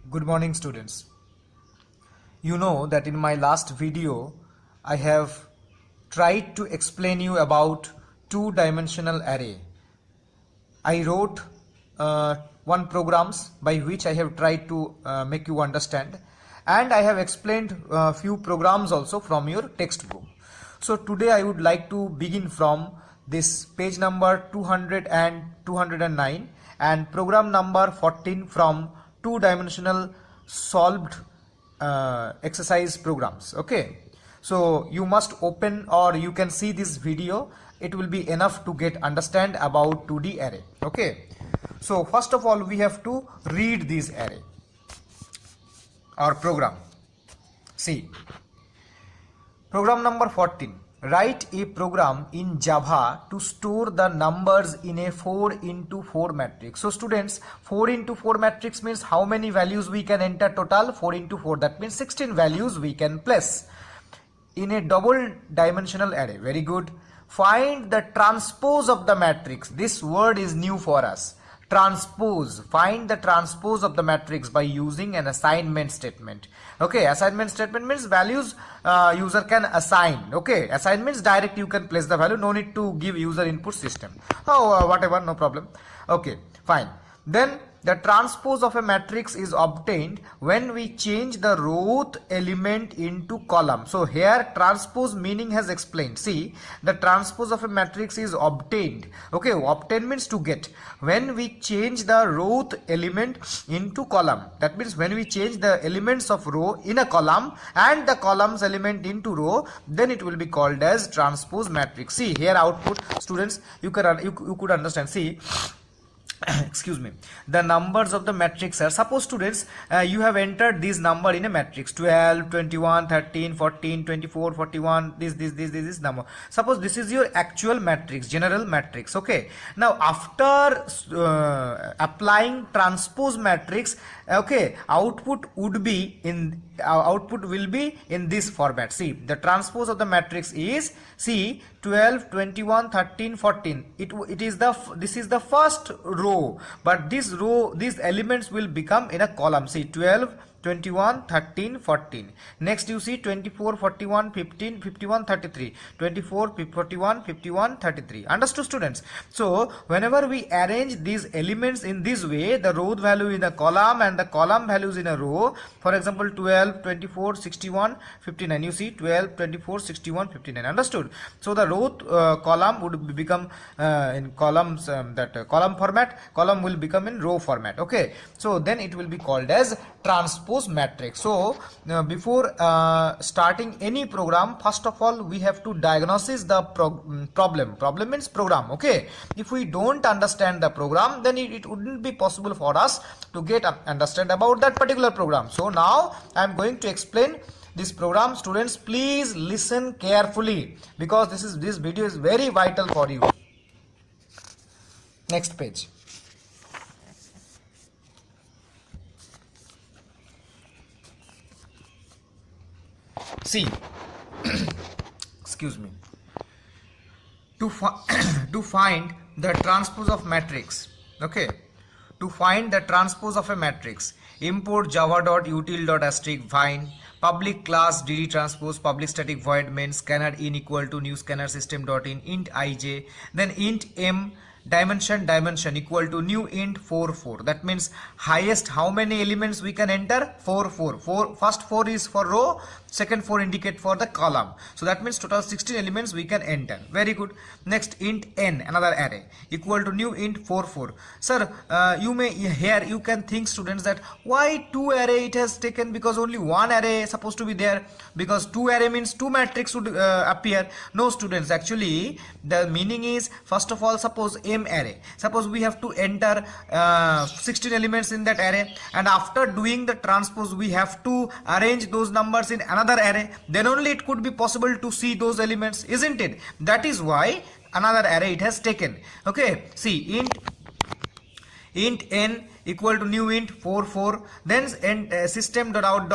Good morning, students. You know that in my last video I have tried to explain you about two-dimensional array. I wrote one programs by which I have tried to make you understand, and I have explained a few programs also from your textbook. So today I would like to begin from this page number 200 and 209 and program number 14 from two-dimensional solved exercise programs. Okay, so you must open or you can see this video. It will be enough to get understand about 2D array. Okay, so first of all we have to read this array or program. See, program number 14. Write a program in Java to store the numbers in a 4 into 4 matrix. So students, 4 into 4 matrix means how many values we can enter total? 4 into 4, that means 16 values we can place in a double dimensional array. Very good. Find the transpose of the matrix. This word is new for us. Transpose. Find the transpose of the matrix by using an assignment statement. Okay, assignment statement means values user can assign. Okay, assignments direct you can place the value, no need to give user input system. Oh, whatever, no problem. Okay, fine. Then the transpose of a matrix is obtained when we change the row element into column. So here transpose meaning has explained. See, the transpose of a matrix is obtained. Okay, obtain means to get. When we change the row element into column, that means when we change the elements of row in a column and the columns element into row, then it will be called as transpose matrix. See here output, students, you could understand. See, excuse me, the numbers of the matrix are, suppose students, you have entered this number in a matrix 12, 21, 13, 14, 24, 41, this number. Suppose this is your actual matrix, general matrix. Okay, now after applying transpose matrix, okay, output would be in output will be in this format. See, the transpose of the matrix is, see, 12, 21, 13, 14. It is the, this is the first row, but this row, these elements will become in a column. See, 12, 21, 13, 14. Next you see 24, 41, 15, 51, 33. 24, 41, 51, 33. Understood, students? So whenever we arrange these elements in this way, the row value in a column and the column values in a row, for example 12, 24, 61, 59. You see 12, 24, 61, 59. Understood? So the row column would become in columns, column format, column will become in row format. Okay, so then it will be called as transpose matrix. So before starting any program, first of all we have to diagnose the problem means program. Okay, if we don't understand the program, then it wouldn't be possible for us to get understand about that particular program. So now I am going to explain this program. Students, please listen carefully because this video is very vital for you. Next page. See, excuse me, to find the transpose of matrix. Okay, to find the transpose of a matrix, import java.util.asterisk find public class dd transpose public static void main scanner in equal to new scanner system.in int ij, then int m dimension equal to new int 4. That means highest how many elements we can enter? 4. First 4 is for row, second 4 indicate for the column. So that means total 16 elements we can enter. Very good. Next int n, another array, equal to new int 4. Sir, you may here you can think, students, that why 2 array it has taken, because only one array is supposed to be there, because 2 array means 2 matrix would appear. No, students, actually the meaning is, first of all, suppose m array, suppose we have to enter 16 elements in that array, and after doing the transpose we have to arrange those numbers in another array, then only it could be possible to see those elements, isn't it? That is why another array it has taken. Okay, see, int n equal to new int 4, then system.out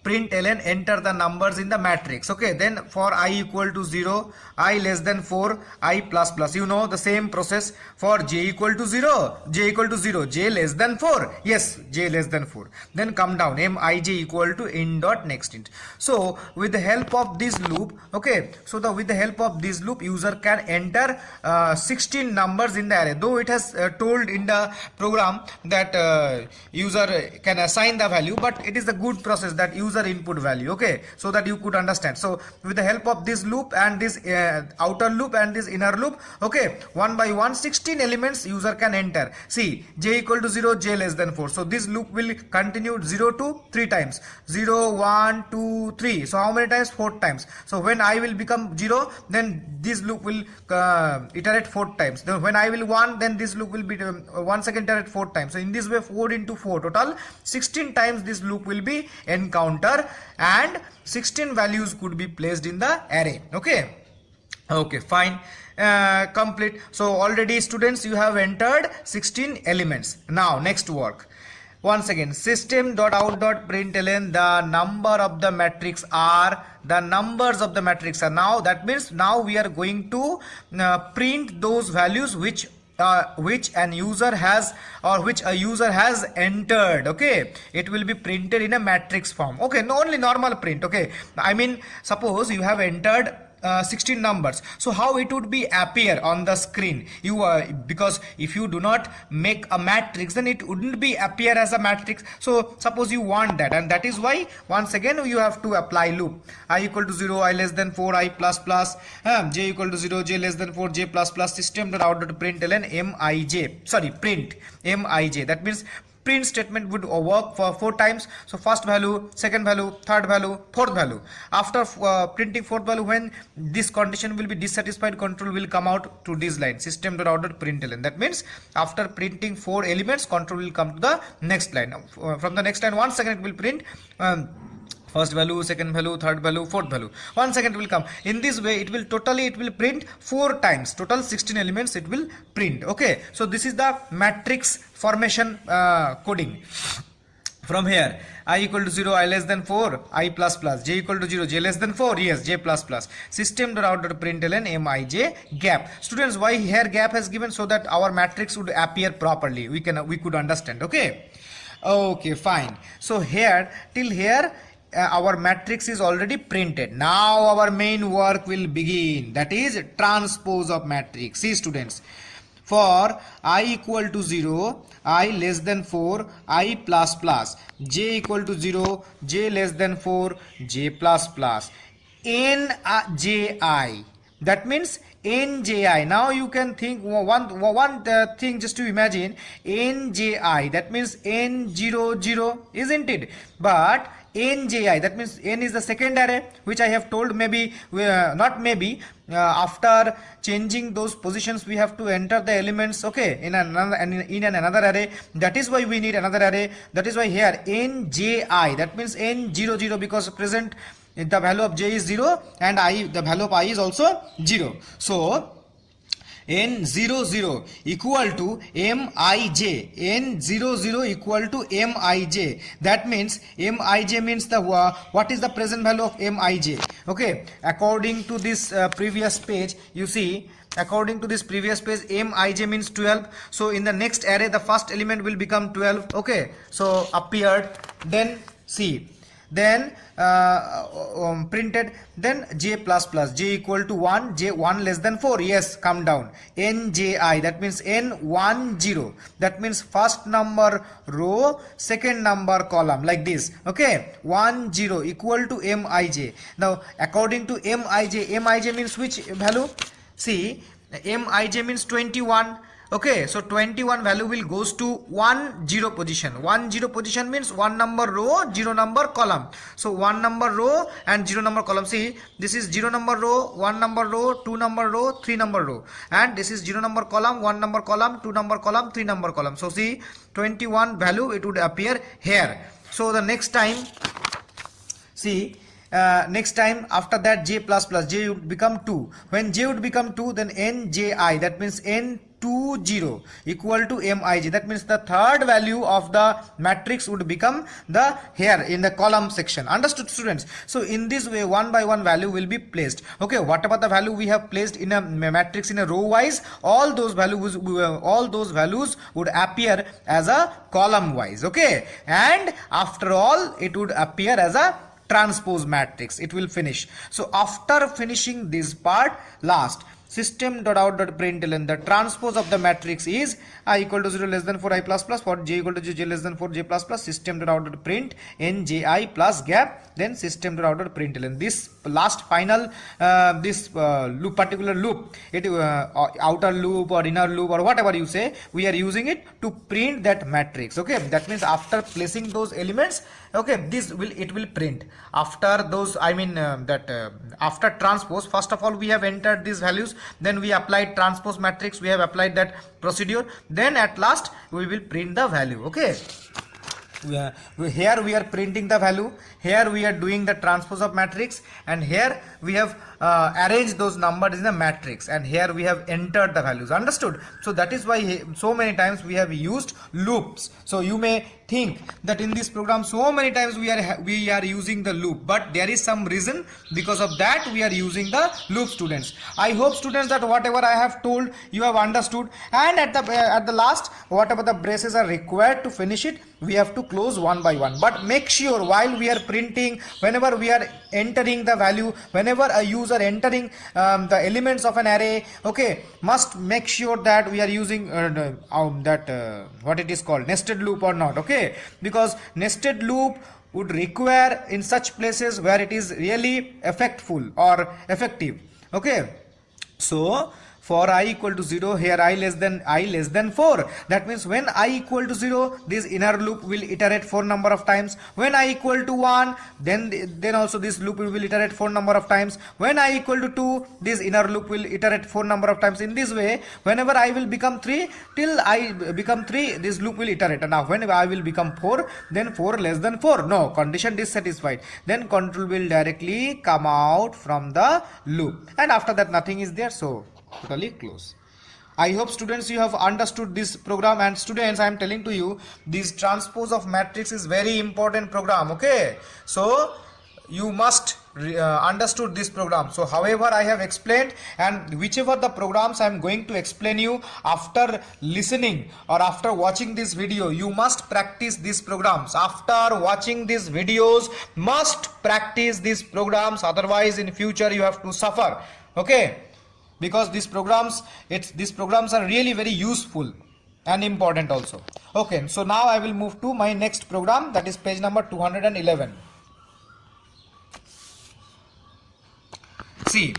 println enter the numbers in the matrix. Okay, then for I equal to 0, I less than 4, I plus plus. You know the same process for j equal to 0, j equal to 0, j less than 4. Yes, j less than 4. Then come down, mij equal to int dot next int. So with the help of this loop, okay, so with the help of this loop, user can enter 16 numbers in the array. Though it has told in the program that user can assign the value, but it is a good process that user input value, okay, so that you could understand. So with the help of this loop and this outer loop and this inner loop, okay, one by one 16 elements user can enter. See, j equal to 0, j less than 4. So this loop will continue 0 to 3 times. 0, 1, 2, 3. So how many times? 4 times. So when I will become 0, then this loop will iterate 4 times. Then when I will 1, then this loop will be once again iterate 4 times. So in this way 4 into 4, total 16 times this loop will be encounter, and 16 values could be placed in the array. Okay, okay, fine. Complete. So already students, you have entered 16 elements. Now next work. Once again, system.out.println the number of the matrix are, the numbers of the matrix are. Now that means now we are going to print those values which an user has, or which a user has entered. Okay, it will be printed in a matrix form. Okay, no, only normal print. Okay, I mean, suppose you have entered 16 numbers, so how it would be appear on the screen? You because if you do not make a matrix, then it wouldn't be appear as a matrix. So suppose you want that, and that is why once again you have to apply loop. I equal to 0, I less than 4, I plus plus, j equal to 0, j less than 4, j plus plus, system.out.println mij, sorry, print mij. That means print statement would work for 4 times. So first value, second value, third value, fourth value. After printing fourth value, when this condition will be dissatisfied, control will come out to this line, system.out.println. That means after printing 4 elements, control will come to the next line. From the next line, once again it will print first value, second value, third value, fourth value. Once again it will come. In this way it will print 4 times. Total 16 elements it will print. Okay, so this is the matrix formation coding. From here, I equal to 0, I less than 4, I plus plus, j equal to 0, j less than 4, yes, j plus plus. System.out.println mij gap. Students, why here gap has given? So that our matrix would appear properly. We could understand. Okay, okay, fine. So here, till here, our matrix is already printed. Now our main work will begin, that is transpose of matrix. See students, for I equal to 0, I less than 4, I plus plus, j equal to 0, j less than 4, j plus plus, nji. That means nji. Now you can think one thing, just to imagine nji, that means n00, isn't it? But nji, that means n is the second array, which I have told, maybe not maybe, after changing those positions we have to enter the elements, okay, in another array. That is why we need another array. That is why here nji, that means n00, because present the value of j is 0 and the value of I is also 0. So n00 equal to mij, n00 equal to mij. That means mij means the what is the present value of mij. Okay, according to this previous page, you see, according to this previous page, mij means 12. So in the next array the first element will become 12. Okay, so appeared, then see, then printed, then j plus plus, j equal to 1, j 1 less than 4, yes, come down, nji, that means n10, that means first number row, second number column, like this. Okay, 10 equal to mij. Now according to mij means which value? See, mij means 21. Okay, so 21 value will goes to 10 position. 10 position means 1 number row, 0 number column. So 1 number row and 0 number column. See, this is 0 number row, 1 number row, 2 number row, 3 number row, and this is 0 number column, 1 number column, 2 number column, 3 number column. So see, 21 value it would appear here. So the next time, see, next time after that j plus plus, j would become 2. When j would become 2, then nji, that means n 20 equal to mij. That means the third value of the matrix would become the here in the column section. Understood, students? So in this way, one by one value will be placed. Okay, whatever the value we have placed in a matrix in a row wise, all those values would appear as a column wise. Okay, and after all it would appear as a transpose matrix. It will finish. So after finishing this part, last system.out.println, the transpose of the matrix is I equal to 0 less than 4 I plus plus, for j equal to j less than 4 j plus plus, system.out.print nji plus gap, then system.out.println. This last final this loop, particular loop, it outer loop or inner loop or whatever you say, we are using it to print that matrix. Okay, that means after placing those elements, okay, it will print after those, I mean after transpose. First of all we have entered these values, then we applied transpose matrix, we have applied that procedure, then at last we will print the value. Okay, here we are printing the value, here we are doing the transpose of matrix, and here we have arranged those numbers in the matrix, and here we have entered the values. Understood? So that is why so many times we have used loops. So you may think that in this program so many times we are using the loop, but there is some reason, because of that we are using the loop, students. I hope, students, that whatever I have told you have understood, and at the last, whatever the braces are required to finish it, we have to close one by one. But make sure while we are printing, whenever we are entering the value, whenever a user entering the elements of an array, okay, must make sure that we are using what it is called, nested loop or not. Okay, because nested loop would require in such places where it is really effectful or effective. Okay, so for I equal to 0, here I less than 4. That means when I equal to 0, this inner loop will iterate 4 number of times. When I equal to 1, then also this loop will iterate 4 number of times. When I equal to 2, this inner loop will iterate 4 number of times. In this way, whenever I will become 3, till I become 3, this loop will iterate. And now when I will become 4, then 4 less than 4. No, condition dissatisfied. Then control will directly come out from the loop. And after that nothing is there, so totally close. I hope, students, you have understood this program. And students, I am telling to you, this transpose of matrix is very important program. Okay, so you must understood this program. So however I have explained, and whichever the programs I am going to explain you, after listening or after watching this video, you must practice these programs. After watching these videos, must practice these programs, otherwise in future you have to suffer. Okay, because these programs are really very useful and important also. Okay, so now I will move to my next program, that is page number 211. See,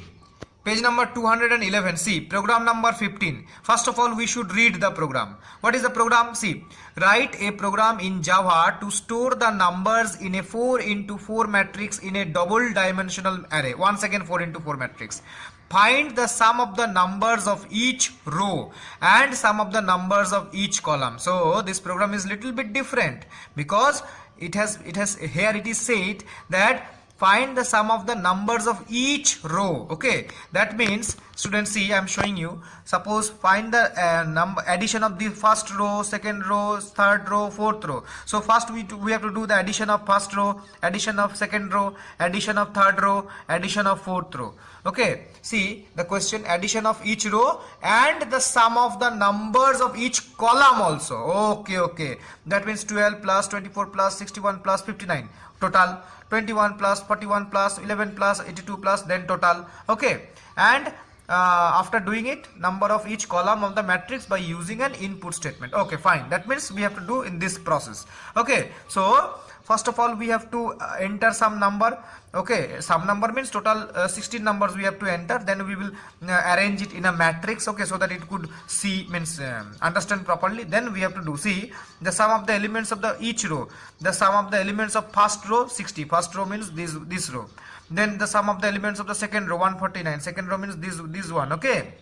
page number 211, see, program number 15. First of all, we should read the program. What is the program? See, write a program in Java to store the numbers in a 4 into 4 matrix in a double dimensional array. Once again, 4 into 4 matrix. Find the sum of the numbers of each row and sum of the numbers of each column. So this program is little bit different, because it has here it is said that find the sum of the numbers of each row. Okay, that means, students, see, I am showing you. Suppose find the addition of the first row, second row, third row, fourth row. So first we have to do the addition of first row, addition of second row, addition of third row, addition of fourth row. Okay, see the question, addition of each row and the sum of the numbers of each column also. Okay, that means 12 plus 24 plus 61 plus 59, total 21 plus 41 plus 11 plus 82 plus, then total. Okay, and after doing it, number of each column of the matrix by using an input statement. Okay, fine, that means we have to do in this process. Okay, so first of all we have to enter some number. Okay, some number means total 16 numbers we have to enter. Then we will arrange it in a matrix. Okay, so that it could see, means understand properly. Then we have to do, see, the sum of the elements of the each row. The sum of the elements of first row 60. First row means this row. Then the sum of the elements of the second row 149. Second row means this one. Okay,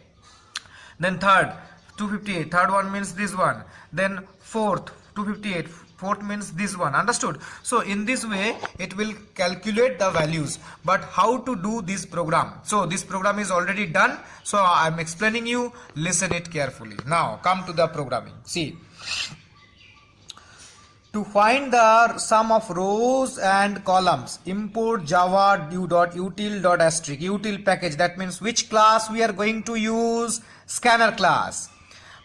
then third 258. Third one means this one. Then fourth 258. fourth means this one. Understood? So in this way it will calculate the values. But how to do this program? So this program is already done, so I am explaining you. Listen it carefully. Now come to the programming. See, to find the sum of rows and columns, import java.util.asterisk util package. That means which class we are going to use? Scanner class.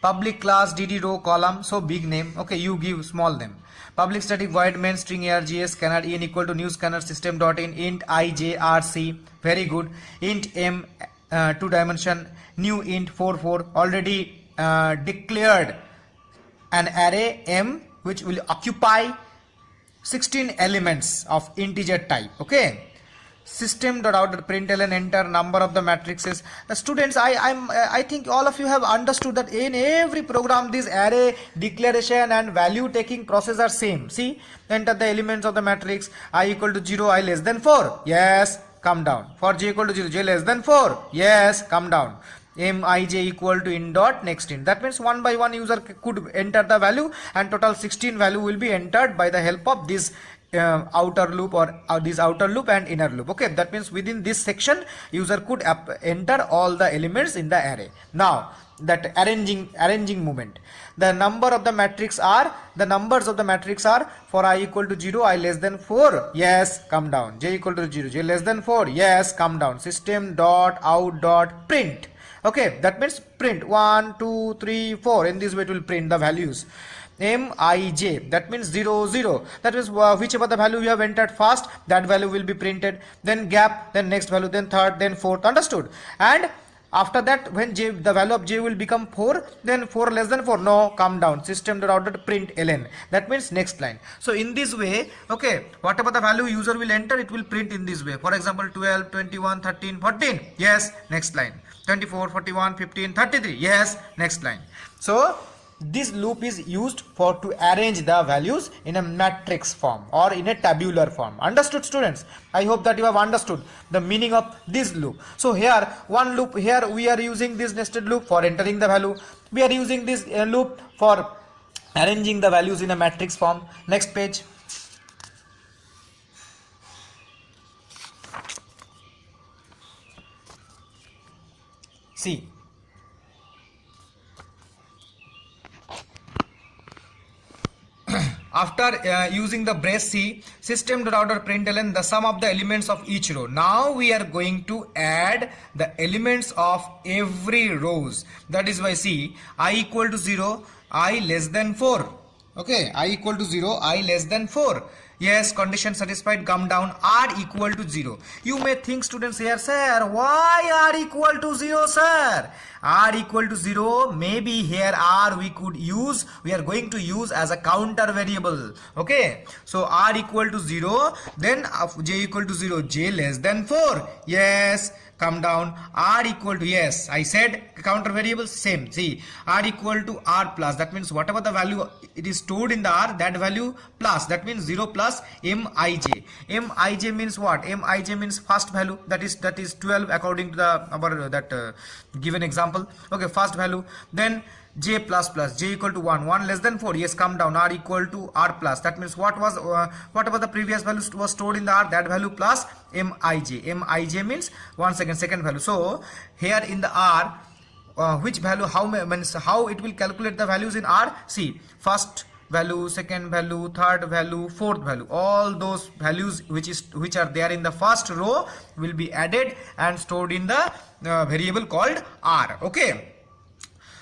Public class dd row column, so big name. Okay, you give small name. Public static void main string args scanner in equal to new scanner system dot in int ijrc. Very good. Int m 2 dimension, new int 44. Already declared an array m which will occupy 16 elements of integer type. Okay. System.out.println enter number of the matrices. Students, I think all of you have understood that in every program this array declaration and value taking process are same. See, enter the elements of the matrix. I equal to 0, I less than 4. Yes, come down. For j equal to 0, j less than 4. Yes, come down. Mij equal to in dot next int. That means one by one user could enter the value, and total 16 value will be entered by the help of this outer loop or this outer loop and inner loop. Okay, that means within this section user could enter all the elements in the array. Now that arranging movement, the number of the matrix are, the numbers of the matrix are, for I equal to 0, I less than 4. Yes, come down. J equal to 0, j less than 4. Yes, come down. System dot out dot print. Okay, that means print 1 2 3 4. In this way it will print the values. Mij, that means 0 0. That means whichever the value you have entered first, that value will be printed. Then gap, then next value, then third, then fourth. Understood? And after that, when j, the value of j will become 4, then 4 less than 4. No, come down. System.out.println. That means next line. So in this way, okay, whatever the value user will enter, it will print in this way. For example, 12, 21, 13, 14. Yes, next line. 24, 41, 15, 33. Yes, next line. So this loop is used for to arrange the values in a matrix form or in a tabular form. Understood, students? I hope that you have understood the meaning of this loop. So here one loop, here we are using this nested loop for entering the value. We are using this loop for arranging the values in a matrix form. Next page. See, after using the brace C, system.out.println the sum of the elements of each row. Now we are going to add the elements of every rows. That is why see, I equal to 0, I less than 4. Okay, I equal to 0, I less than 4. Yes, condition satisfied, come down. R equal to 0. You may think, students, here, sir, why R equal to 0, sir? R equal to 0, maybe here R we are going to use as a counter variable. Okay, so R equal to 0, then j equal to 0, j less than 4. Yes, come down. R equal to, yes, I said counter variable, same. See, R equal to R plus, that means whatever the value it is stored in the R, that value plus, that means 0 plus Mij. Mij means what? Mij means first value, that is 12 according to the our given example. Okay, first value, then j plus plus, j equal to 1, 1 less than 4. Yes, come down. R equal to R plus, that means whatever the previous value was stored in the R, that value plus Mij. Mij means once again second value. So here in the R, which value, how it will calculate the values in R? See, first value, second value, third value, fourth value, all those values which are there in the first row will be added and stored in the variable called R. Okay,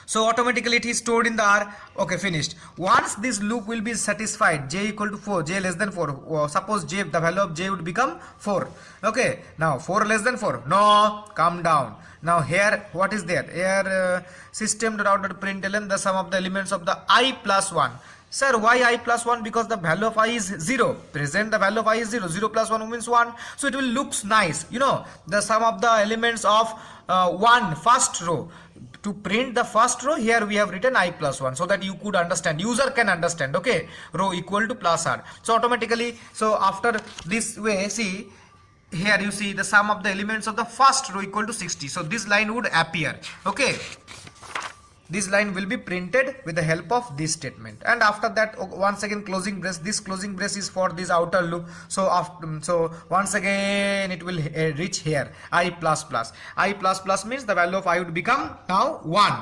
so automatically it is stored in the R. Okay, finished. Once this loop will be satisfied, j equal to 4, j less than 4, suppose j, the value of j would become 4. Okay, now 4 less than 4, no, come down. Now here what is there? Here system.out.println the sum of the elements of the I plus 1. Sir, why I plus 1? Because the value of I is 0. Present the value of I is 0. 0 plus 1 means 1. So it will looks nice. You know, the sum of the elements of first row. To print the first row, here we have written I plus 1 so that you could understand, user can understand. Okay, row equal to plus R. So automatically, so after this way, see, here you see the sum of the elements of the first row equal to 60. So this line would appear. Okay, this line will be printed with the help of this statement. And after that, once again closing brace, this closing brace is for this outer loop. So so once again it will reach here, I plus plus. I plus plus means the value of I would become now 1.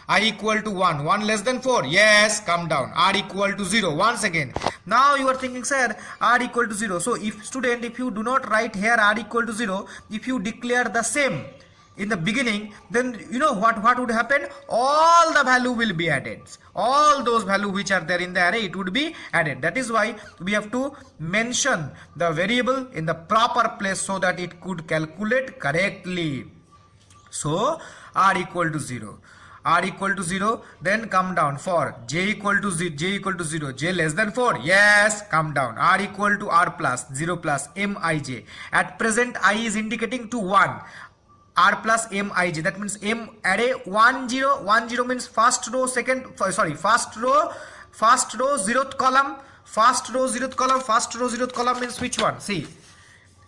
I equal to 1. 1 less than 4. Yes, come down. R equal to 0. Once again. Now you are thinking, sir, R equal to 0. So if student, if you do not write here R equal to 0, if you declare the same in the beginning, then you know what would happen? All the value will be added. All those value which are there in the array, it would be added. That is why we have to mention the variable in the proper place so that it could calculate correctly. So R equal to 0. R equal to 0, then come down. For j equal to 0, j less than 4, yes, come down. R equal to R plus 0 plus mij. At present I is indicating to 1. R plus mij, that means m array 1 0 1 0 means first row first row 0th column, first row 0th column. First row 0th column means which one? See,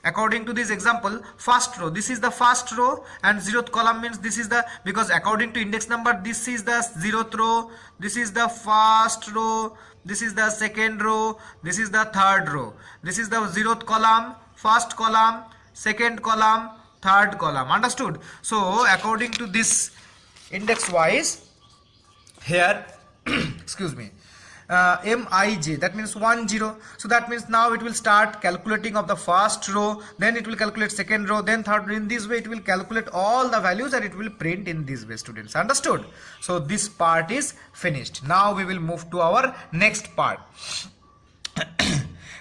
according to this example, first row, this is the first row, and 0th column means this is the, because according to index number, this is the 0th row, this is the first row, this is the second row, this is the third row, this is the 0th column, first column, second column, third column. Understood? So according to this index wise here excuse me, mij, that means 1 0. So that means now it will start calculating of the first row, then it will calculate second row, then third row. In this way it will calculate all the values and it will print in this way, students. Understood? So this part is finished. Now we will move to our next part.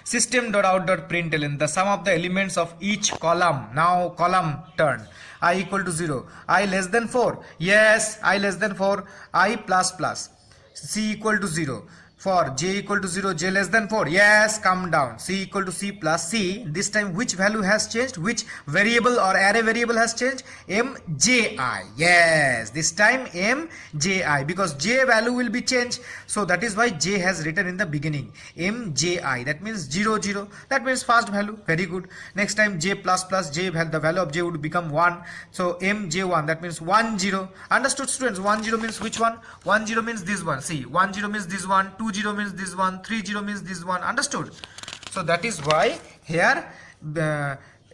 System.out.println, the sum of the elements of each column. Now column turn. I equal to 0. I less than 4. Yes, I less than 4. I plus plus. C equal to 0. For j equal to 0, j less than 4. Yes, come down. C equal to C plus C. This time which value has changed? Which variable or array variable has changed? mji. Yes, this time mji, because j value will be changed. So that is why j has written in the beginning. mji, that means 0 0. That means first value. Very good. Next time j plus plus, j, the value of j would become 1. So mj1, that means 1 0. Understood, students? 1 0 means which one? 1 0 means this one. See, 1 0 means this one, 2 0 means this one, 3 0 means this one. Understood? So that is why here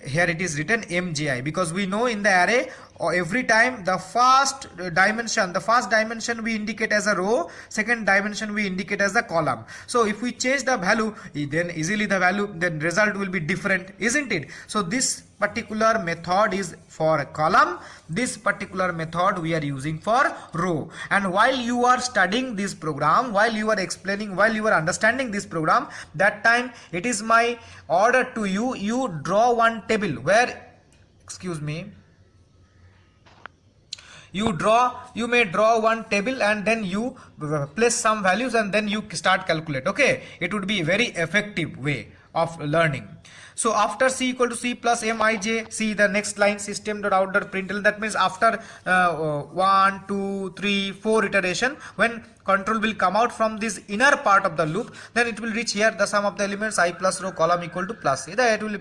here it is written mji, because we know in the array every time the first dimension we indicate as a row, second dimension we indicate as a column. So if we change the value, then easily the value, then result will be different, isn't it? So this particular method is for a column, this particular method we are using for row. And while you are studying this program, while you are explaining, while you are understanding this program, that time it is my order to you, you draw one table where, excuse me, you may draw one table and then you place some values and then you start calculate. Okay, it would be a very effective way of learning. So after C equal to C plus mij, see the next line, system.out.println. That means after 1 2 3 4 iteration, when control will come out from this inner part of the loop, then it will reach here, the sum of the elements I plus row column equal to plus C. Then it will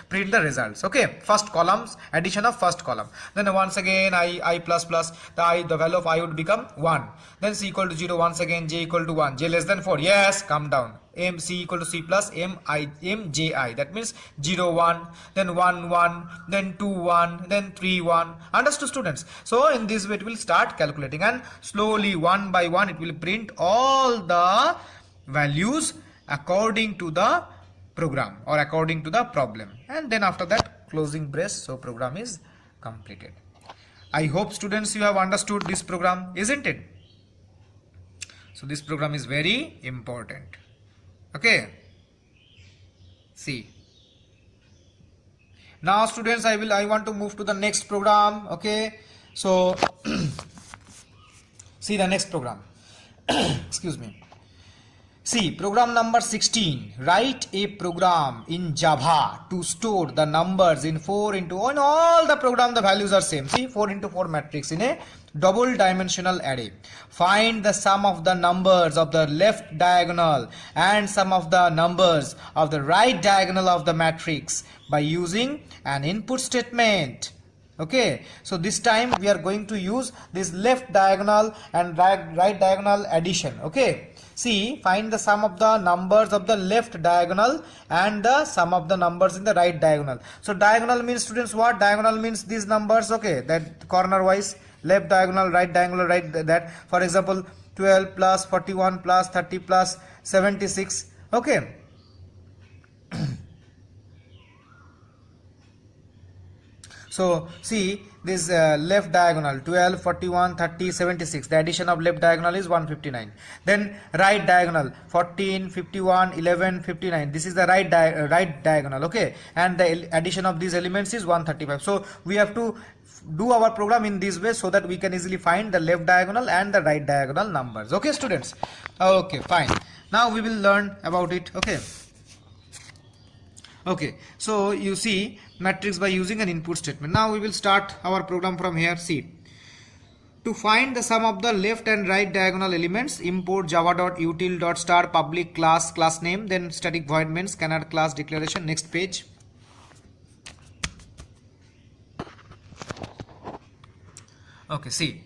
print the results. Okay, first columns, addition of first column. Then once again I plus plus, the value of I would become 1. Then C equal to 0, once again j equal to 1, j less than 4. Yes, come down. C equal to C plus mji, that means 0 1, then 1 1, then 2 1, then 3 1. Understood, students? So in this way it will start calculating, and slowly one by one it will print all the values according to the program or according to the problem, and then after that closing brace. So program is completed. I hope, students, you have understood this program, isn't it? So this program is very important. Okay, see, now students, I want to move to the next program. Okay, so see the next program. Excuse me. See, program number 16. Write a program in Java to store the numbers in 4 into, on all the program the values are same. See, 4 into 4 matrix in a double dimensional array. Find the sum of the numbers of the left diagonal and sum of the numbers of the right diagonal of the matrix by using an input statement. Okay, so this time we are going to use this left diagonal and right diagonal addition. Okay, see, find the sum of the numbers of the left diagonal and the sum of the numbers in the right diagonal. So diagonal means, students, what? Diagonal means these numbers. Okay, that corner wise, left diagonal, right diagonal, right, that, for example, 12 plus 41 plus 30 plus 76. Okay. So see, this left diagonal 12, 41, 30, 76. The addition of left diagonal is 159. Then right diagonal 14, 51, 11, 59. This is the right diagonal. Okay, and the addition of these elements is 135. So we have to do our program in this way so that we can easily find the left diagonal and the right diagonal numbers. Okay, students. Okay, fine. Now we will learn about it. Okay. Okay, so you see matrix by using an input statement. Now we will start our program from here. See, to find the sum of the left and right diagonal elements, import java.util.star public class name, then static void main scanner class declaration. Next page. Okay, see,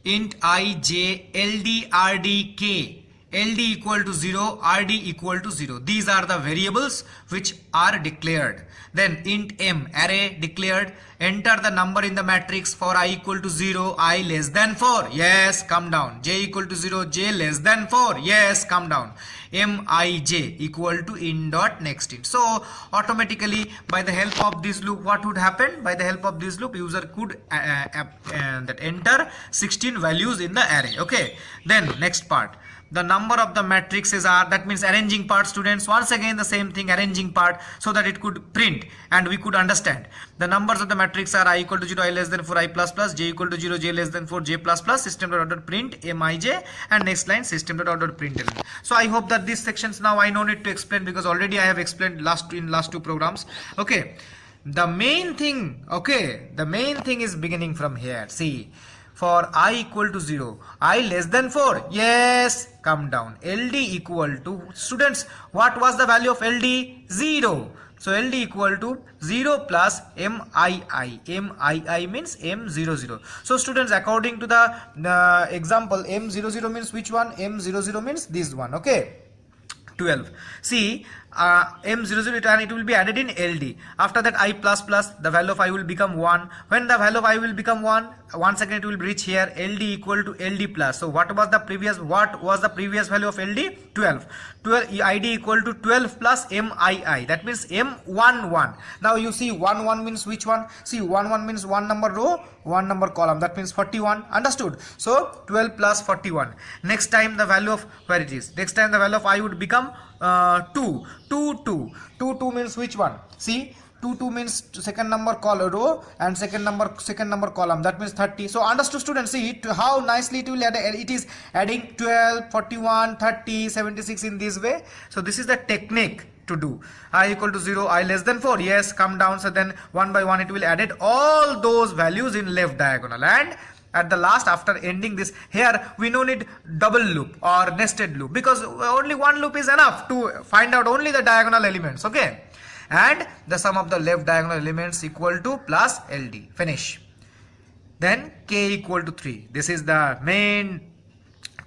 int I, j, ld, rd, k, ld equal to 0, rd equal to 0. These are the variables which are declared. Then int m, array declared. Enter the number in the matrix for I equal to 0, I less than 4. Yes, come down. J equal to 0, j less than 4. Yes, come down. Mij equal to in dot next int. So automatically by the help of this loop, what would happen? By the help of this loop, user could that enter 16 values in the array. Okay. Then next part. The number of the matrices are, that means arranging part, students. Once again the same thing, arranging part, so that it could print and we could understand. The numbers of the matrix are I equal to 0, I less than 4, I plus plus, j equal to 0, j less than 4, j plus plus, system.out.print mij, and next line system.out.println. So I hope that these sections now I no need to explain because already I have explained in last two programs. Okay, the main thing, okay, the main thing is beginning from here. See, for I equal to 0, I less than 4, yes, come down. LD equal to, students, what was the value of LD? 0. So LD equal to 0 plus MII. MII means M00. So students, according to the example, M00 means which one? M00 means this one. Okay. 12. See, M00 and it will be added in LD. After that, I plus plus, the value of I will become 1. When the value of I will become 1, once again it will reach here, LD equal to LD plus. So what was the previous value of LD? 12. 12 ID equal to 12 plus MII. That means M11. Now you see 11 means which one? See, 11 means one number row, one number column. That means 41. Understood? So 12 plus 41. Next time the value of, where it is? Next time the value of I would become 2. 2 means which one? See, 2 means second number row and second number column. That means 30. So understood, students? See how nicely it will add. It is adding 12, 41, 30, 76 in this way. So this is the technique to do. I equal to 0, I less than 4. Yes, come down. So then one by one it will added all those values in left diagonal, and at the last, after ending this, here we no need double loop or nested loop because only one loop is enough to find out only the diagonal elements. Okay, and the sum of the left diagonal elements equal to plus LD. Finish. Then k equal to 3. This is the main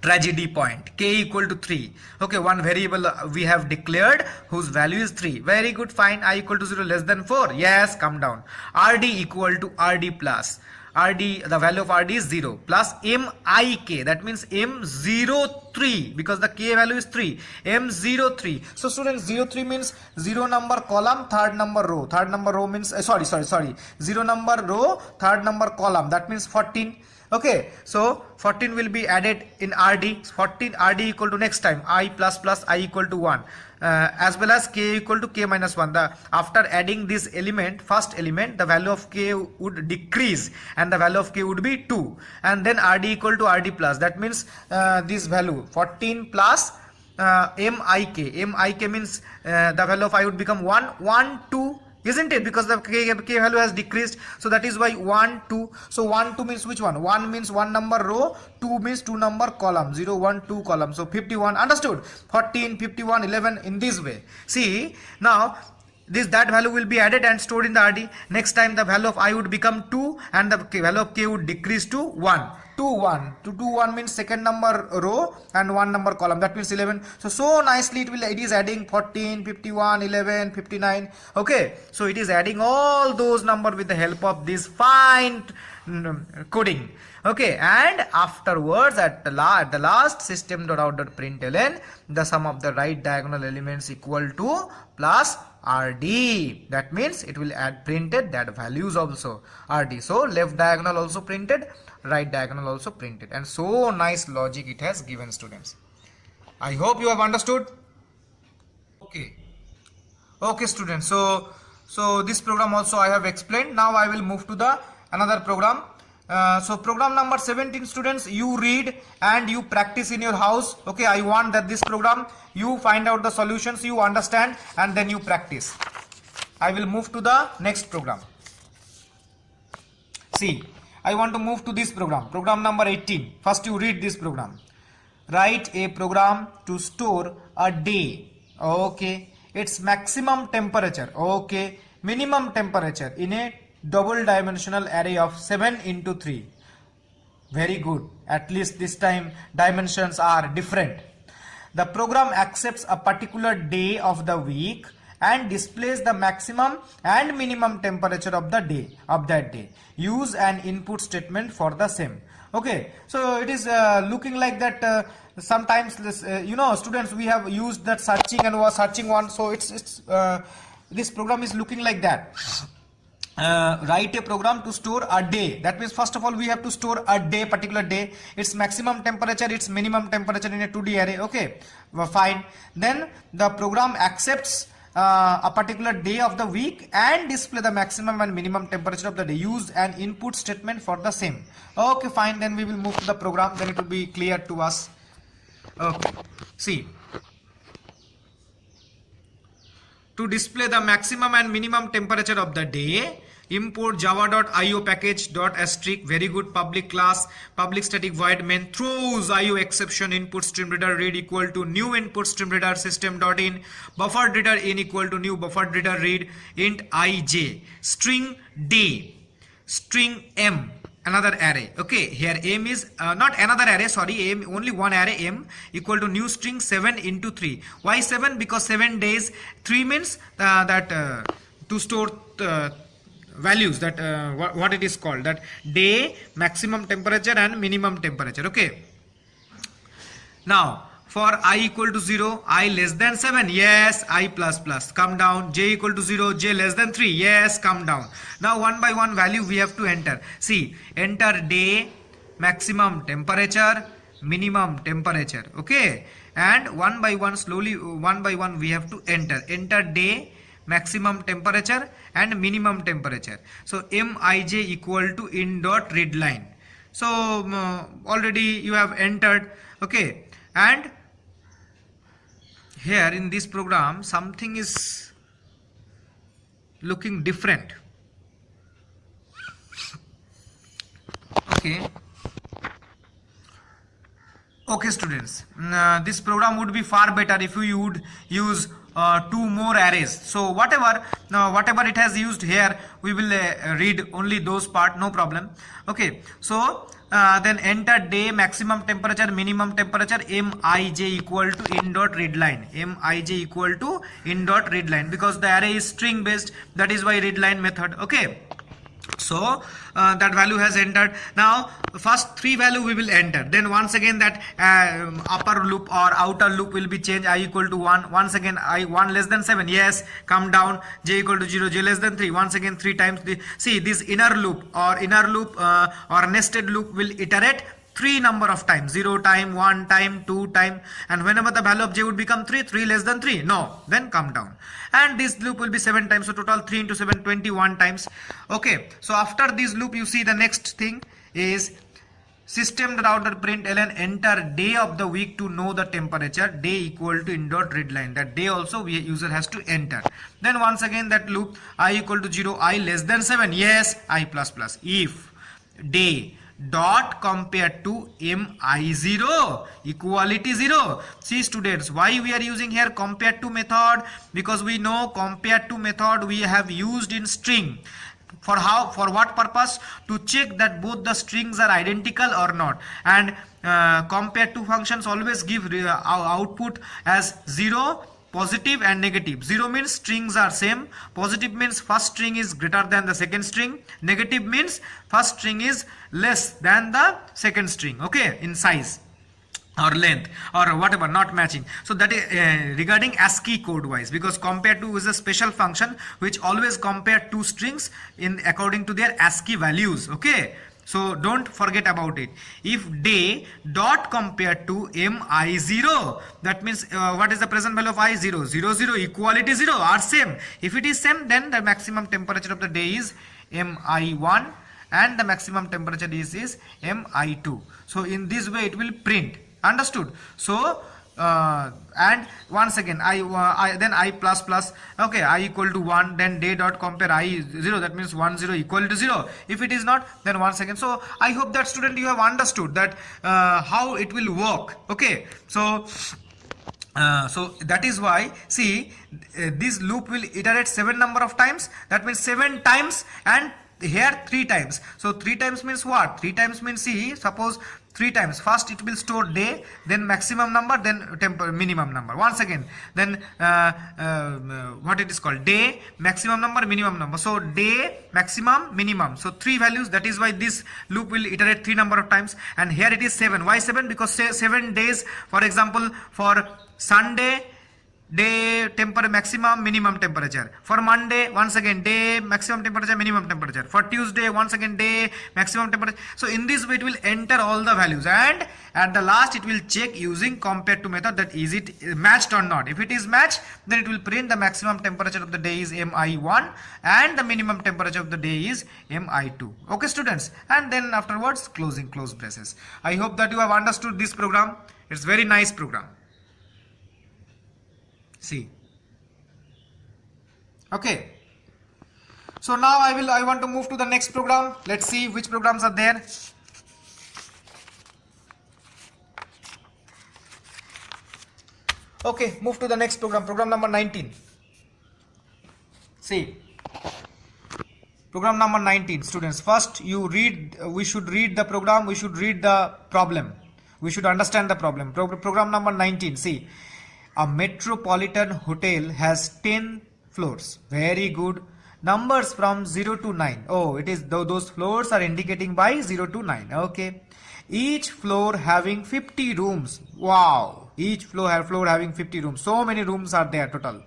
tragedy point. K equal to 3. Okay, one variable we have declared whose value is 3. Very good, fine. I equal to 0 less than 4. Yes, come down. RD equal to RD plus. RD, the value of RD is 0 plus MIK, that means M03 because the K value is 3. M03. So students, 03 means 0 number column, third number row. Third number row means, sorry. 0 number row, third number column. That means 14. Okay, so 14 will be added in RD. 14 RD equal to next time I plus plus I equal to 1. As well as k equal to k minus 1. After adding this element, first element, the value of k would decrease and the value of k would be 2, and then RD equal to RD plus. That means this value 14 plus MIK. MIK means the value of I would become 1, 2. Isn't it? Because the k value has decreased. So that is why 1, 2. So 1, 2 means which one? 1 means one number row, 2 means two number column. 0, 1, 2 column. So 51. Understood? 14, 51, 11 in this way. See, now that value will be added and stored in the RD. Next time the value of I would become 2 and the value of K would decrease to 1. 1 means second number row and 1 number column, that means 11. So nicely it is adding 14, 51, 11, 59. Okay, so it is adding all those number with the help of this fine coding. Okay, and afterwards at the last system.out.println, the sum of the right diagonal elements equal to plus RD. That means it will add printed that values also RD. So left diagonal also printed, right diagonal also printed, and so nice logic it has given, students. I hope you have understood. Okay students, so this program also I have explained. Now I will move to the another program. So program number 17, students, you read and you practice in your house. Okay, I want that this program you find out the solutions, you understand, and then you practice. I will move to the next program. See, I want to move to this program number 18. First you read this program. Write a program to store a day, okay, its maximum temperature, okay, minimum temperature in a double dimensional array of 7 into 3. Very good. At least this time dimensions are different. The program accepts a particular day of the week and displays the maximum and minimum temperature of the day of that day. Use an input statement for the same. Okay, so it is looking like that. Sometimes this, students, we have used that searching and was searching one. So it's this program is looking like that. Write a program to store a day. That means first of all we have to store a day, particular day, its maximum temperature, its minimum temperature in a 2D array. Okay, fine. Then the program accepts a particular day of the week and display the maximum and minimum temperature of the day. Use an input statement for the same. Okay, fine. Then we will move to the program, then it will be clear to us. Okay, see, to display the maximum and minimum temperature of the day, import java.io package.asterisk, very good, public class, public static void main throws io exception input stream reader read equal to new input stream reader system.in buffered reader in equal to new buffered reader read int ij string d string m, another array. Okay, here m is not another array, sorry, m only one array, m equal to new string 7 into 3. Why 7? Because 7 days, 3 means to store values, that what it is called, that day, maximum temperature and minimum temperature. Okay, now for I equal to 0, I less than 7, yes, I plus plus, come down. J equal to 0, j less than 3, yes, come down. Now one by one value we have to enter. See, enter day, maximum temperature, minimum temperature. Okay, and one by one, slowly one by one we have to enter day, maximum temperature and minimum temperature. So mij equal to in dot read line. So already you have entered. Okay, and here in this program something is looking different. Okay students, this program would be far better if you would use 2 more arrays. So whatever it has used here, we will read only those part, no problem. Okay, so then enter day, maximum temperature, minimum temperature, mij equal to in dot read line, mij equal to in dot read line, because the array is string based, that is why read line method. Okay, so that value has entered. Now first 3 value we will enter, then once again that upper loop or outer loop will be changed. I equal to 1, once again I 1 less than 7, yes, come down. J equal to 0, j less than 3, once again 3 times. See, this inner loop or nested loop will iterate 3 number of times, 0 time, 1 time, 2 time, and whenever the value of j would become 3 less than 3, no, then come down. And this loop will be 7 times, so total 3 into 7, 21 times. Okay, so after this loop you see the next thing is system.out.println enter day of the week to know the temperature, day equal to in dot read line, that day also user has to enter. Then once again that loop, I equal to 0, I less than 7, yes, I plus plus, if day dot compared to mi0, equality 0. See students, why we are using here compared to method? Because we know compared to method we have used in string. For what purpose? To check that both the strings are identical or not. And compared to functions always give output as 0, positive and negative. 0 means strings are same, positive means first string is greater than the second string, negative means first string is less than the second string, okay, in size or length or whatever, not matching. So that is regarding ASCII code wise, because compare to is a special function which always compare two strings in according to their ASCII values, okay. So don't forget about it. If day dot compare to mi0, that means what is the present value of i0? 0, 0, equality 0 are same. If it is same, then the maximum temperature of the day is mi1 and the maximum temperature is mi2. So in this way it will print. Understood? So and once again I then I plus plus, okay, I equal to 1, then day dot compare i0, that means 1 0 equal to 0. If it is not, then once again. So I hope that student you have understood that how it will work, okay. So so that is why, see, this loop will iterate 7 number of times, that means 7 times, and here 3 times. So 3 times means what? 3 times means, see, suppose 3 times, first it will store day, then maximum number, then minimum number. Once again, then what it is called, day, maximum number, minimum number. So day, maximum, minimum, so 3 values. That is why this loop will iterate 3 number of times. And here it is 7. Why 7? Because 7 days, for example, for Sunday, day maximum minimum temperature. For Monday, once again, day maximum temperature, minimum temperature. For Tuesday, once again, day maximum temperature. So in this way it will enter all the values, and at the last it will check using compare to method that is it matched or not. If it is matched, then it will print the maximum temperature of the day is mi1 and the minimum temperature of the day is mi2. Okay students, and then afterwards close braces. I hope that you have understood this program. It's very nice program. See, okay, so now I want to move to the next program. Let's see which programs are there. Okay, move to the next program number 19. See, program number 19, students, first we should read the program, we should read the problem, we should understand the problem. Program number 19, see, a metropolitan hotel has 10 floors. Very good. Numbers from 0 to 9. Oh, it is those floors are indicating by 0 to 9. Okay. Each floor having 50 rooms. Wow. Each floor having 50 rooms. So many rooms are there total.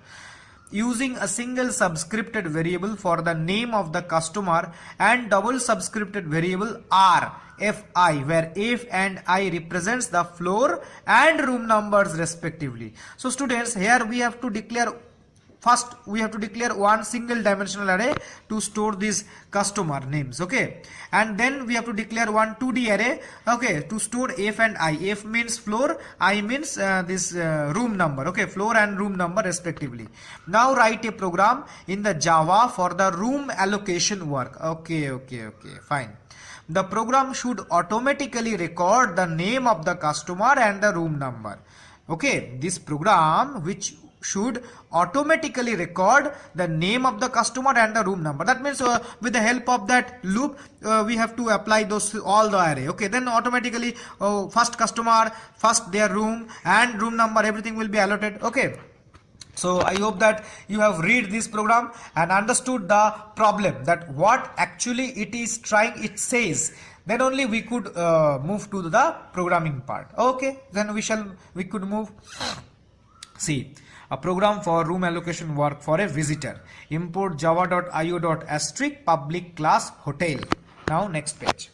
Using a single subscripted variable for the name of the customer and double subscripted variable R, Fi, where F and I represents the floor and room numbers respectively. So students, here we have to declare, first we have to declare one single dimensional array to store these customer names, okay, and then we have to declare one 2D array, okay, to store F and I. F means floor, I means this room number, okay, floor and room number respectively. Now write a program in the Java for the room allocation work. Okay, fine. The program should automatically record the name of the customer and the room number. Okay, this program which should automatically record the name of the customer and the room number. That means with the help of that loop we have to apply those all the array. Okay, then automatically first customer, first their room and room number, everything will be allotted. Okay. So I hope that you have read this program and understood the problem, that what actually it is trying, it says. Then only we could move to the programming part. Okay, then we could move. See, a program for room allocation work for a visitor. Import java.io.asterisk public class hotel. Now next page.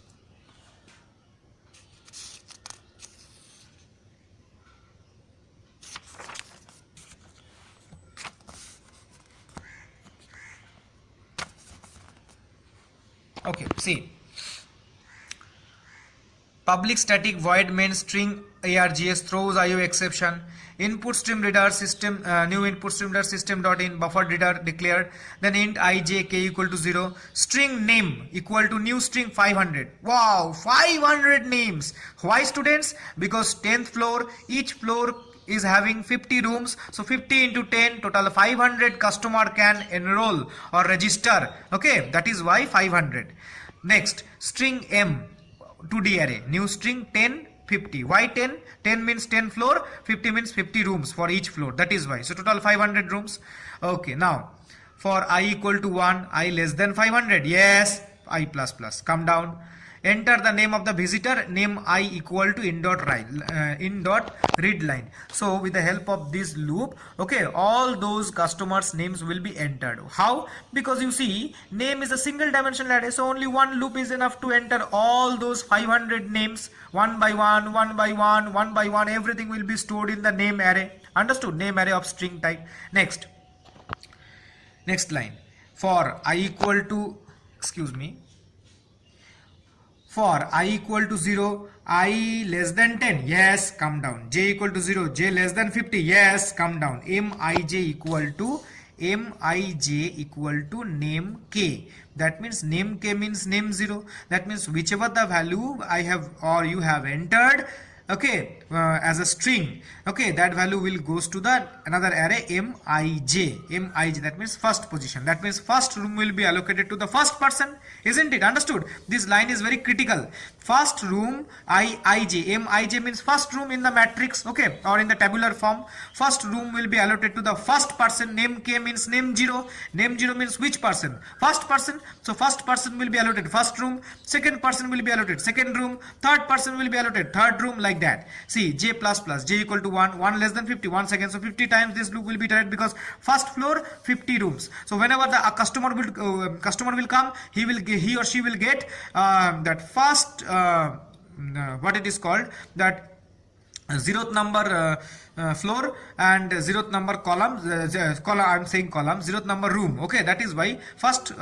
Okay, see, public static void main string args throws IO exception. input stream reader system, new input stream reader system dot in buffer reader declared, then int ijk equal to 0, string name equal to new string 500. Wow, 500 names. Why, students? Because 10th floor, each floor is having 50 rooms, so 50 into 10, total 500 customer can enroll or register. Okay, that is why 500. Next, string m 2D array, new string 10 50. Why 10? 10 means 10 floor, 50 means 50 rooms for each floor. That is why. So total 500 rooms. Okay, now for I equal to 1, I less than 500. Yes, I plus plus. Come down. Enter the name of the visitor, name I equal to in dot read line. So with the help of this loop, okay, all those customers names will be entered. How? Because you see, name is a single dimensional array, so only one loop is enough to enter all those 500 names one by one, one by one, one by one. Everything will be stored in the name array. Understood? Name array of string type. Next line, for I equal to, for I equal to 0, I less than 10, yes, come down. J equal to 0, J less than 50, yes, come down. Mij equal to name k. That means name k means name 0. That means whichever the value I have or you have entered, okay, as a string, okay, that value will goes to the another array Mij. That means first position. That means first room will be allocated to the first person, isn't it? Understood? This line is very critical. First room Mij means first room in the matrix, okay, or in the tabular form. First room will be allotted to the first person. Name k means name 0. Name 0 means which person? First person. So first person will be allotted first room. Second person will be allotted second room. Third person will be allotted third room, like that. See, j plus plus, j equal to 1, 1 less than 50, 1 second. So 50 times this loop will be iterated, because first floor 50 rooms. So whenever the customer will come, he or she will get that first what it is called, that 0th number floor and 0th number column, I'm saying column, 0th number room. Okay, that is why first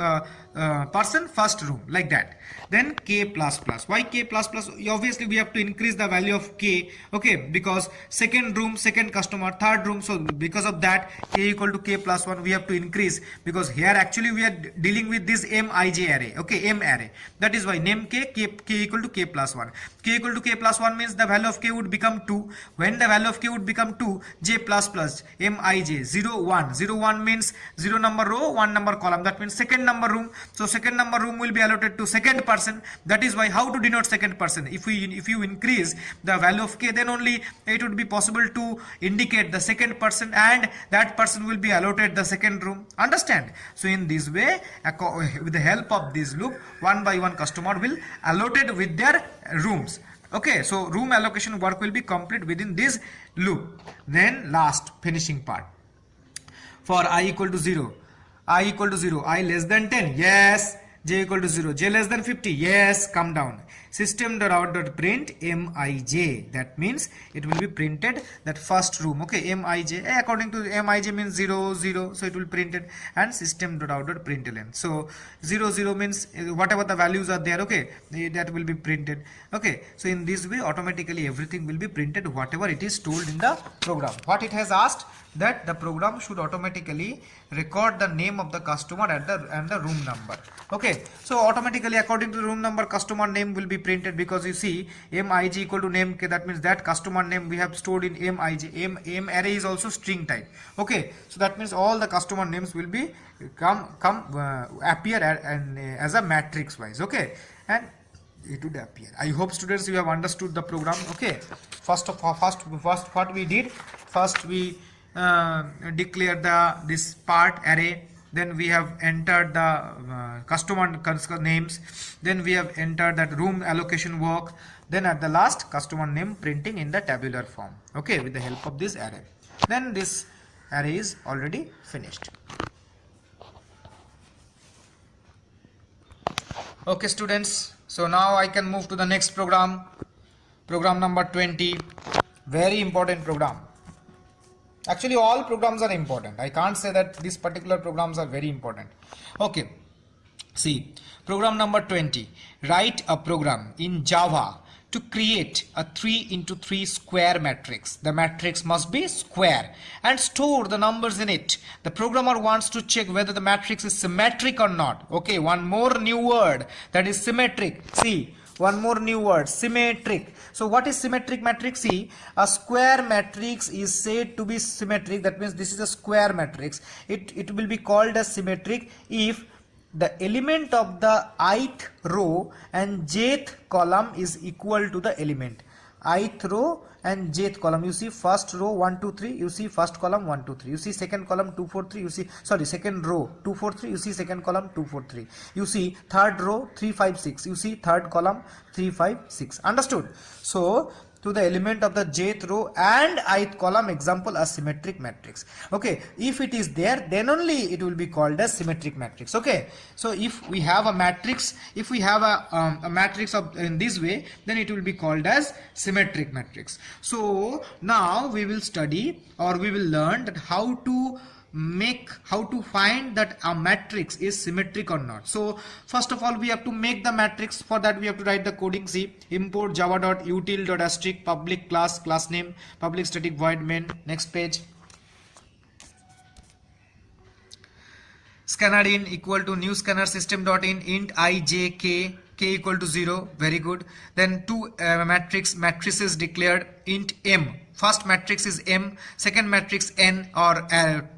person, first room, like that. Then k plus plus. Why k plus plus? Obviously we have to increase the value of k, okay, because second room, second customer, third room. So because of that, k equal to k plus 1 we have to increase, because here actually we are dealing with this Mij array, okay, m array. That is why name k equal to k plus 1. K equal to k plus 1 means the value of k would become 2. When the value of k would become 2, j plus plus Mij 0 1. 0 1 means 0 number row, 1 number column. That means second number room. So second number room will be allotted to second person. That is why, how to denote second person? If you increase the value of k, then only it would be possible to indicate the second person, and that person will be allotted the second room. Understand? So in this way, with the help of this loop, one by one customer will allotted with their rooms. Okay, so room allocation work will be complete within this loop. Then last finishing part, for I equal to 0, I equal to 0, I less than 10, yes. J equal to 0, j less than 50, yes, come down. System.out.print Mij. That means it will be printed that first room, okay, Mij. According to Mij means 0 0, so it will print it. And system.out.println. So 0 0 means whatever the values are there, okay, that will be printed. Okay, so in this way automatically everything will be printed, whatever it is told in the program. What it has asked, that the program should automatically record the name of the customer and the room number. Okay, so automatically according to the room number, customer name will be printed, because you see Mij equal to name k. That means that customer name we have stored in Mij. M array is also string type. Okay, so that means all the customer names will be appear as a matrix wise. Okay, and it would appear. I hope students you have understood the program. Okay, first what we did, first we declare this part array, then we have entered the customer names, then we have entered that room allocation work, then at the last customer name printing in the tabular form, okay, with the help of this array. Then this array is already finished. Okay students, so now I can move to the next program number 20. Very important program. Actually all programs are important. I can't say that these particular programs are very important. Okay, see, program number 20. Write a program in Java to create a 3 into 3 square matrix. The matrix must be square and store the numbers in it. The programmer wants to check whether the matrix is symmetric or not. Okay, one more new word, that is symmetric. See, one more new word, symmetric. So what is symmetric matrix? See, a square matrix is said to be symmetric. That means this is a square matrix. It will be called as symmetric if the element of the ith row and jth column is equal to the element. Ith row and jth column, you see first row 1 2 3, you see first column 1 2 3, you see second column 2 4 3, you see second row 2 4 3, you see second column 2 4 3, you see third row 3 5 6, you see third column 3 5 6. Understood? So to the element of the jth row and ith column, example, a symmetric matrix. Okay, if it is there, then only it will be called as symmetric matrix. Okay, so if we have a matrix, if we have a matrix of in this way, then it will be called as symmetric matrix. So now we will study, or we will learn that how to find that a matrix is symmetric or not. So first of all, we have to make the matrix. For that we have to write the coding. See, import java.util.asterisk public class name, public static void main. Next page. Scanner in equal to new scanner system.in int I j k equal to 0. Very good. Then two matrices declared int m. First matrix is m, second matrix n, or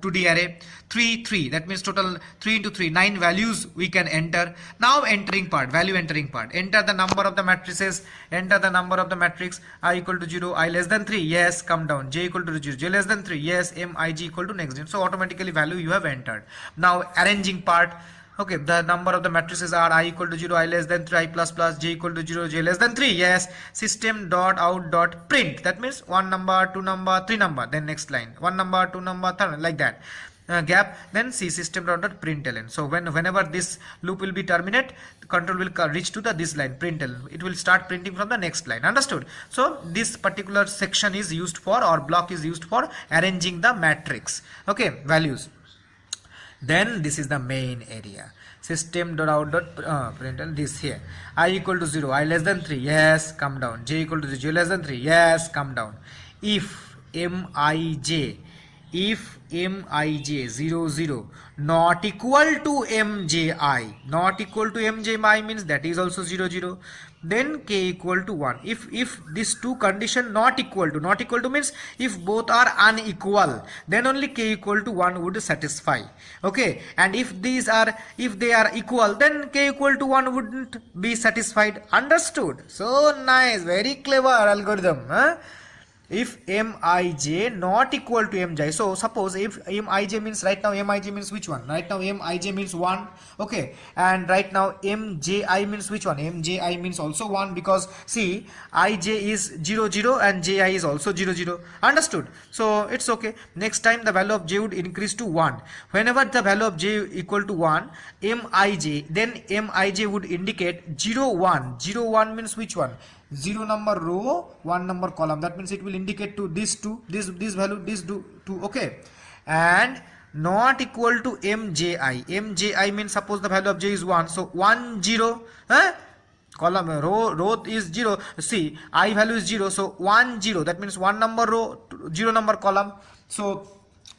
2D array. 3 3, that means total 3 into 3, 9 values we can enter. Now entering part, value entering part. Enter the number of the matrices, enter the number of the matrix. I equal to 0, I less than 3, yes, come down. J equal to 0, j less than 3, yes, m I g equal to next. So automatically value you have entered. Now arranging part. Okay, the number of the matrices are I equal to 0, I less than 3, I plus plus, j equal to 0, j less than 3, yes. System dot out dot print, that means 1 number, 2 number, 3 number, then next line 1 number, 2 number, 3, like that. Gap, then see system dot println. So whenever this loop will be terminate, the control will reach to this line println. It will start printing from the next line. Understood? So this particular section is used for, or block is used for, arranging the matrix. Okay, values. Then this is the main area. System.out.println this here. I equal to 0, I less than 3, yes, come down. J equal to 0, j less than 3, yes, come down. If mij 0 0 not equal to mji, not equal to mji means that is also 0 0, then k equal to 1. If these two condition not equal to means if both are unequal, then only k equal to 1 would satisfy. Okay, and if they are equal, then k equal to 1 wouldn't be satisfied. Understood? So nice, very clever algorithm, huh? If mij not equal to mj, so suppose if mij means, right now mij means which one? Right now mij means 1, okay, and right now mji means which one? Mji means also 1, because see, ij is 0 0 and ji is also 0 0. Understood? So it's okay. Next time the value of j would increase to 1. Whenever the value of j equal to 1, mij, then mij would indicate 0 1. 0 1 means which one? 0 number row, 1 number column. That means it will indicate to this two, this value, this two, okay. And not equal to mji means suppose the value of j is 1, so 1 0, huh? Column row is 0, see, I value is 0, so 1 0, that means 1 number row, 0 number column. So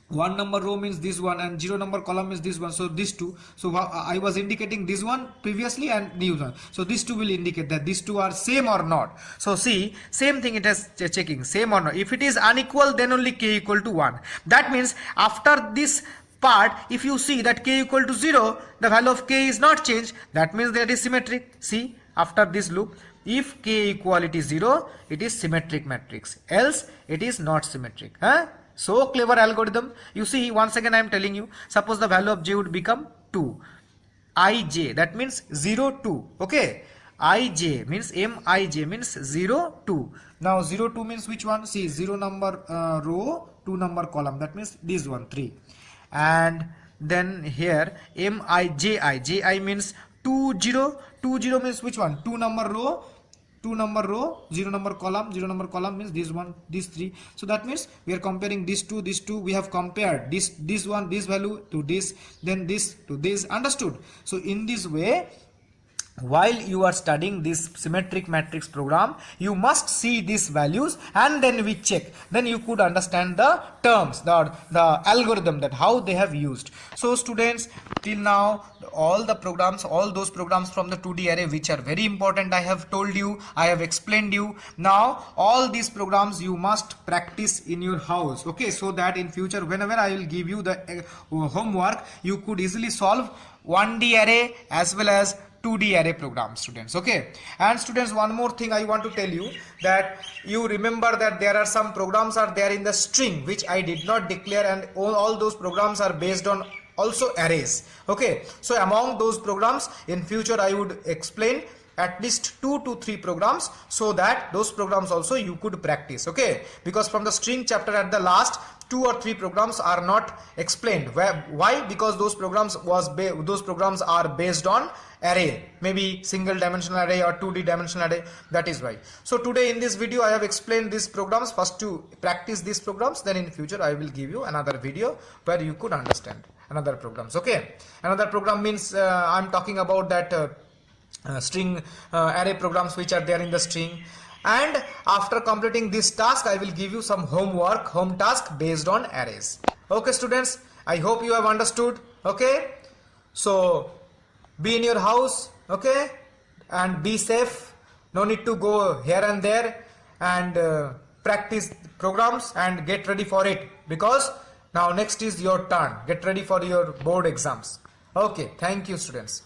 1 number row means this one, and 0 number column is this one, so these two. So I was indicating this one previously and new one, so these two will indicate that these two are same or not. So see, same thing, it is checking same or not. If it is unequal, then only k equal to 1. That means after this part, if you see that k equal to 0, the value of k is not changed, that means that is symmetric. See, after this loop, if k equality 0, it is symmetric matrix, else it is not symmetric, huh? So clever algorithm. You see, once again I am telling you, suppose the value of j would become 2, ij, that means 0 2, okay. Ij means mij means 0 2. Now 0 2 means which one? See, 0 number row, 2 number column, that means this one 3. And then here ji means 2 0 means which one? 2 number row, 0 number column means this one, this 3. So that means we are comparing these two, we have compared this one, this value to this, then this to this. Understood? So in this way, while you are studying this symmetric matrix program, you must see these values and then we check. Then you could understand the terms, the algorithm, that how they have used. So students, till now all those programs from the 2D array which are very important, I have told you, I have explained you. Now all these programs you must practice in your house, okay, so that in future whenever I will give you the homework, you could easily solve 1D array as well as 2D array program, students. Okay, and students, one more thing I want to tell you, that you remember that there are some programs are there in the string which I did not declare, and all those programs are based on also arrays. Okay, so among those programs in future I would explain at least 2 to 3 programs, so that those programs also you could practice. Okay, because from the string chapter at the last 2 or 3 programs are not explained. Why? Because those programs are based on array, maybe single dimensional array or 2D dimensional array. That is why. So today in this video I have explained these programs, first to practice these programs, then in future I will give you another video where you could understand another programs. Okay, another program means I'm talking about that string array programs which are there in the string. And after completing this task, I will give you some home task based on arrays. Okay students, I hope you have understood. Okay, so be in your house, okay, and be safe. No need to go here and there, and practice programs and get ready for it, because now next is your turn. Get ready for your board exams. Okay, thank you students.